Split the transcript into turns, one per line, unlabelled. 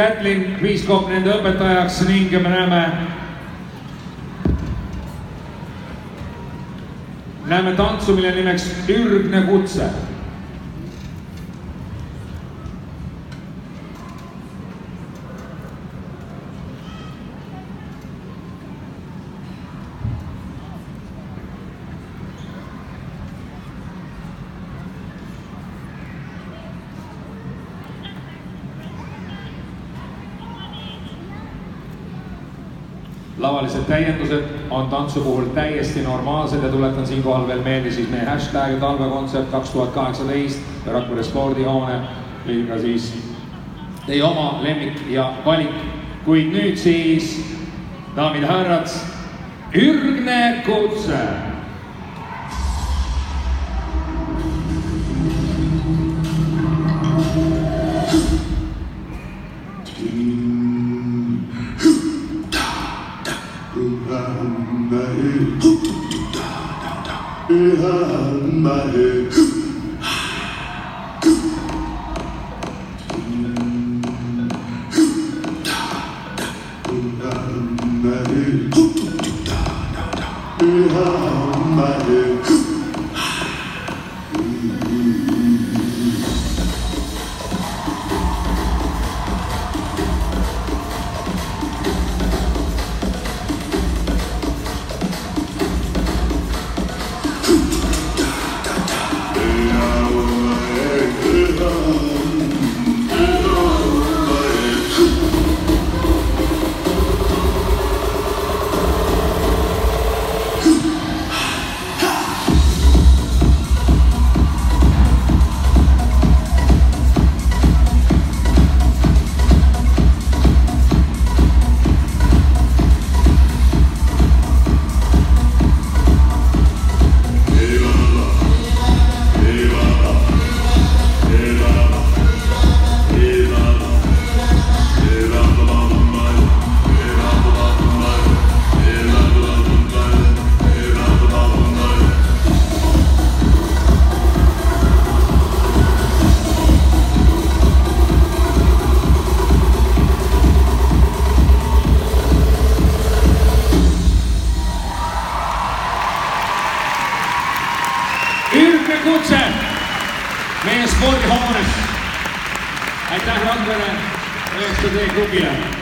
Kätlin Kriiskop nende õpetajaks ning me näeme tantsu, mille nimeks Ürgne kutse. Lavalised täiendused on tantsu puhul täiesti normaalsed ja tuletan siinkohal veel meelde siis meie hashtag talvekontsert 2018 Rakvere spordihoone või ka siis teie oma lemmik ja valik. Kuid nüüd siis, daamid ja härrad, Ürgne kutse! Ürgne kutse meie spordihoones. Aitäh Rakvere 9D klubile.